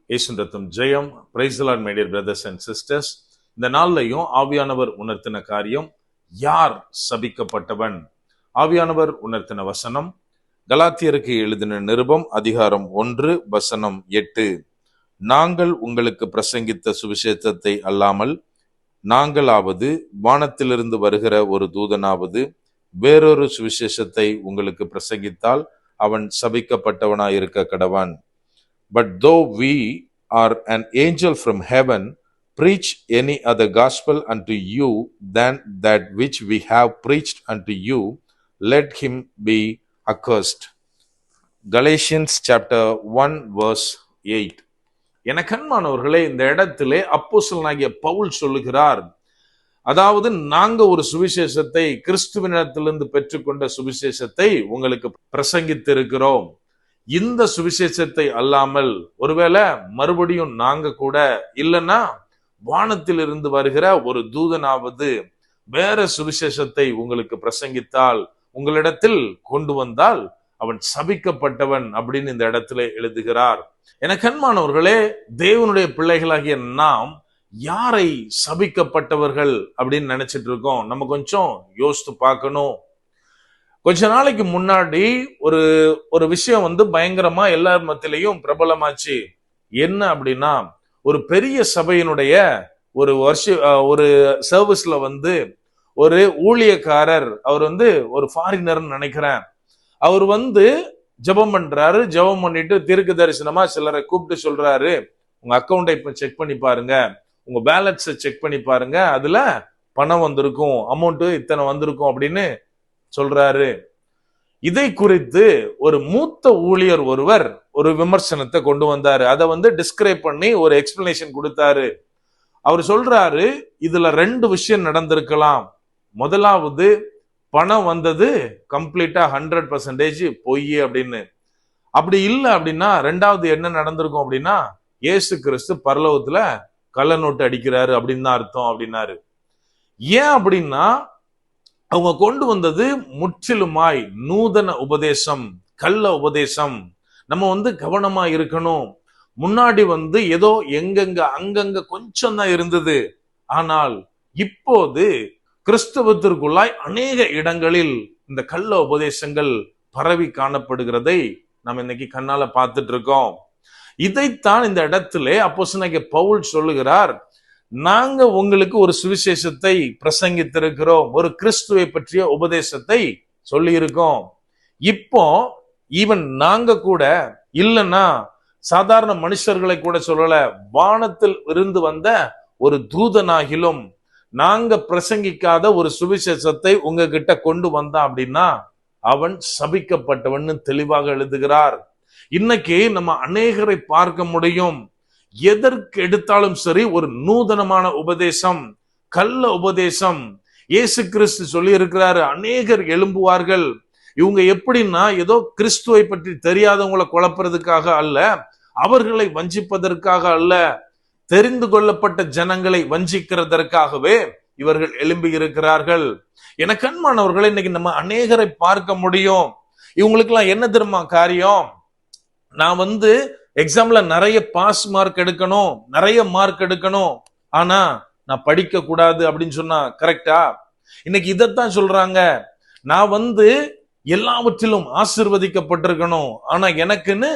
இயேசுவின் ரத்தம் ஜெயம். Praise the Lord my dear brothers and sisters. இந்த நாள்லையும் ஆவியானவர் உணர்த்தின காரியம், யார் சபிக்கப்பட்டவன்? ஆவியானவர் உணர்த்தின வசனம் கலாத்தியருக்கு எழுதின நிருபம் அதிகாரம் 1 வசனம் 8. நாங்கள் உங்களுக்கு பிரசங்கித்த சுவிசேஷத்தை அல்லாமல் நாங்களாவது வானத்திலிருந்து வருகிற ஒரு தூதனாவது வேறொரு சுவிசேஷத்தை உங்களுக்கு பிரசங்கித்தால் அவன் சபிக்கப்பட்டவனாயிருக்க கடவான். But though we are an angel from heaven preach any other gospel unto you than that which we have preached unto you, let him be accursed. Galatians chapter 1 verse 8. என கண்மானவர்களே, இந்த இடத்திலே அப்போஸ்தலனாகிய பவுல் சொல்லுகிறார், அதாவது நாங்க ஒரு சுவிசேஷத்தை, கிறிஸ்துவினிடத்திலிருந்து பெற்றுக்கொண்ட சுவிசேஷத்தை உங்களுக்கு பிரசங்கித்திருக்கிறோம். இந்த சுவிசேஷத்தை அல்லாமல் ஒருவேளை மறுபடியும் நாங்க கூட இல்லைன்னா வானத்தில் இருந்து வருகிற ஒரு தூதனாவது வேற சுவிசேஷத்தை உங்களுக்கு பிரசங்கித்தால், உங்களிடத்தில் கொண்டு வந்தால் அவன் சபிக்கப்பட்டவன் அப்படின்னு இந்த இடத்துல எழுதுகிறார். எனக்கு அன்பானவர்களே, தேவனுடைய பிள்ளைகளாகிய நாம் யாரை சபிக்கப்பட்டவர்கள் அப்படின்னு நினைச்சிட்டு இருக்கோம்? நம்ம கொஞ்சம் யோசித்து பார்க்கணும். கொஞ்ச நாளைக்கு முன்னாடி ஒரு விஷயம் பயங்கரமா எல்லார் மத்தியிலையும் பிரபலமாச்சு. என்ன அப்படின்னா, ஒரு பெரிய சபையினுடைய ஒரு சர்வீஸ்ல ஒரு ஊழியக்காரர், அவர் ஒரு ஃபாரினர்னு நினைக்கிறேன், அவர் ஜெபம் பண்றாரு. ஜெபம் பண்ணிட்டு தீர்க்க தரிசனமா சிலரை கூப்பிட்டு சொல்றாரு, உங்க அக்கௌண்ட்டை இப்ப செக் பண்ணி பாருங்க, உங்க பேலன்ஸை செக் பண்ணி பாருங்க, அதுல பணம் வந்திருக்கும், அமௌண்ட் இத்தனை வந்திருக்கும் அப்படின்னு சொல்றாரு. இதை குறித்து ஒரு மூத்த ஊழியர் ஒருவர் ஒரு விமர்சனத்தை கொண்டு வந்தாரு. அதை டிஸ்கிரைப் பண்ணி ஒரு எக்ஸ்பிளனேஷன் கொடுத்தாரு. அவர் சொல்றாரு, இதுல 2 விஷயம் நடந்திருக்கலாம். முதலாவது, பணம் வந்தது கம்ப்ளீட்டா 100% பொய் அப்படின்னு. அப்படி இல்லை அப்படின்னா ரெண்டாவது என்ன நடந்திருக்கும் அப்படின்னா, இயேசு கிறிஸ்து பரலோகத்துல கள்ள நோட்டு அடிக்கிறாரு அப்படின்னு தான் அர்த்தம் அப்படின்னாரு. ஏன் அப்படின்னா, அவங்க கொண்டு வந்தது முற்றிலுமாய் நூதன உபதேசம், கள்ள உபதேசம். நம்ம கவனமா இருக்கணும். முன்னாடி ஏதோ எங்கெங்க அங்கங்க கொஞ்சம் தான் இருந்தது. ஆனால் இப்போது கிறிஸ்தவத்திற்குள்ளாய் அநேக இடங்களில் இந்த கள்ள உபதேசங்கள் பரவி காணப்படுகிறதை நம்ம இன்னைக்கு கண்ணால பார்த்துட்டு இருக்கோம். இதைத்தான் இந்த இடத்திலே அப்போஸ்தலனாகிய பவுல் சொல்லுகிறார், நாங்க உங்களுக்கு ஒரு சுவிசேஷத்தை பிரசங்கித்திருக்கிறோம், ஒரு கிறிஸ்துவை பற்றிய உபதேசத்தை சொல்லி இருக்கோம். இப்போ ஈவன் நாங்க கூட இல்லைன்னா சாதாரண மனுஷர்களை கூட சொல்லல, வானத்தில் இருந்து வந்த ஒரு தூதனாகிலும் நாங்க பிரசங்கிக்காத ஒரு சுவிசேஷத்தை உங்ககிட்ட கொண்டு வந்தான் அப்படின்னா அவன் சபிக்கப்பட்டவன் தெளிவாக எழுதுகிறார். இன்னைக்கு நம்ம அநேகரை பார்க்க முடியும். எதற்கு எடுத்தாலும் சரி ஒரு நூதனமான உபதேசம், கள்ள உபதேசம். இயேசு கிறிஸ்து சொல்லி இருக்கிறாரு, அநேகர் எழும்புவார்கள். இவங்க எப்படின்னா, ஏதோ கிறிஸ்துவை பற்றி தெரியாதவங்களை குழப்பறதுக்காக அல்ல, அவர்களை வஞ்சிப்பதற்காக அல்ல, தெரிந்து கொள்ளப்பட்ட ஜனங்களை வஞ்சிக்கிறதற்காகவே இவர்கள் எழும்பி இருக்கிறார்கள். எனக்கு அன்பானவர்களை, இன்னைக்கு நம்ம அநேகரை பார்க்க முடியும். இவங்களுக்கு எல்லாம் என்ன தெரியுமா காரியம்? நான் எக்ஸாம்ல நிறைய பாஸ் மார்க் எடுக்கணும், நிறைய மார்க் எடுக்கணும், ஆனா நான் படிக்க கூடாது அப்படின்னு சொன்னா கரெக்டா? இன்னைக்கு இதைத்தான் சொல்றாங்க. நான் எல்லாவற்றிலும் ஆசீர்வதிக்கப்பட்டிருக்கணும், ஆனா எனக்குன்னு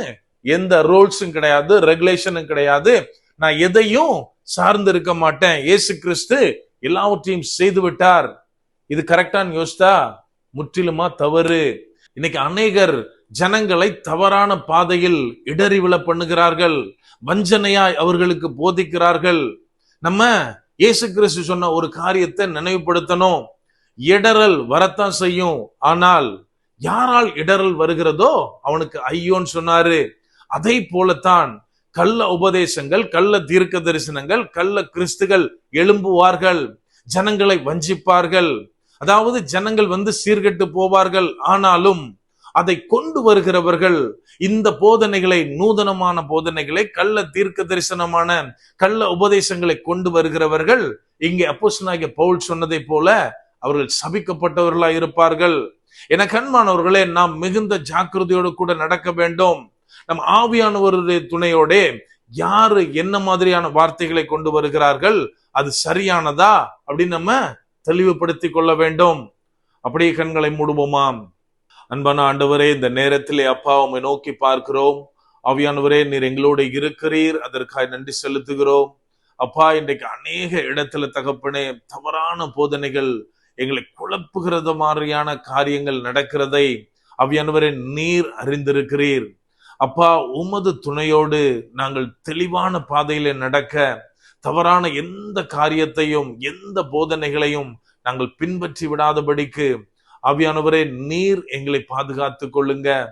எந்த ரூல்ஸும் கிடையாது, ரெகுலேஷனும் கிடையாது, நான் எதையும் சார்ந்து இருக்க மாட்டேன், இயேசு கிறிஸ்து எல்லாவற்றையும் செய்து விட்டார். இது கரெக்டான்னு யோசித்தா முற்றிலுமா தவறு. இன்னைக்கு அநேகர் ஜனங்களை தவறான பாதையில் இடறிவிழ பண்ணுகிறார்கள், வஞ்சனையாய் அவர்களுக்கு போதிக்கிறார்கள். நம்ம இயேசு கிறிஸ்து சொன்ன ஒரு காரியத்தை நினைவுபடுத்தணும். இடறல் வரத்தான் செய்யும், ஆனால் யாரால் இடறல் வருகிறதோ அவனுக்கு ஐயோன்னு சொன்னாரு. அதை போலத்தான் கள்ள உபதேசங்கள், கள்ள தீர்க்க தரிசனங்கள், கள்ள கிறிஸ்துகள் எழும்புவார்கள், ஜனங்களை வஞ்சிப்பார்கள். அதாவது ஜனங்கள் சீர்கெட்டு போவார்கள். ஆனாலும் அதை கொண்டு வருகிறவர்கள், இந்த போதனைகளை, நூதனமான போதனைகளை, கள்ள தீர்க்க தரிசனமான கள்ள உபதேசங்களை கொண்டு வருகிறவர்கள், இங்கே அப்போஸ்தலனாகிய பவுல் சொன்னதை போல அவர்கள் சபிக்கப்பட்டவர்களாய் இருப்பார்கள். என கண்மானவர்களே, நாம் மிகுந்த ஜாக்கிரதையோடு கூட நடக்க வேண்டும். நம் ஆவியானவருடைய துணையோட யாரு என்ன மாதிரியான வார்த்தைகளை கொண்டு வருகிறார்கள், அது சரியானதா அப்படின்னு நம்ம தெளிவுபடுத்தி கொள்ள வேண்டும். அப்படியே கண்களை மூடுவோமாம். அன்பான ஆண்டவரே, இந்த நேரத்திலே அப்பா உம்மை நோக்கி பார்க்கிறோம். ஆவியானவரே, நீர் எங்களோடு இருக்கிறீர், அதற்காக நன்றி செலுத்துகிறோம். அப்பா, இன்றைக்கு அநேக இடத்துல தகப்பனே தவறான போதனைகள், எங்களை குழப்புகிறது மாதிரியான காரியங்கள் நடக்கிறதை ஆவியானவரே நீர் அறிந்திருக்கிறீர். அப்பா, உமது துணையோடு நாங்கள் தெளிவான பாதையில நடக்க, தவறான எந்த காரியத்தையும் எந்த போதனைகளையும் நாங்கள் பின்பற்றி விடாதபடிக்கு ஆவியானவரே நீர் எங்களை பாதுகாத்துக் கொள்ளுங்க.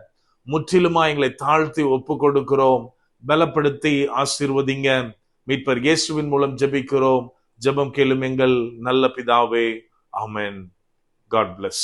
முற்றிலுமா எங்களை தாழ்த்தி ஒப்பு கொடுக்கிறோம். பலப்படுத்தி ஆசீர்வதிங்க. மீட்பர் இயேசுவின் மூலம் ஜெபிக்கிறோம். ஜெபம் கேளும் எங்கள் நல்ல பிதாவே. ஆமென். God bless.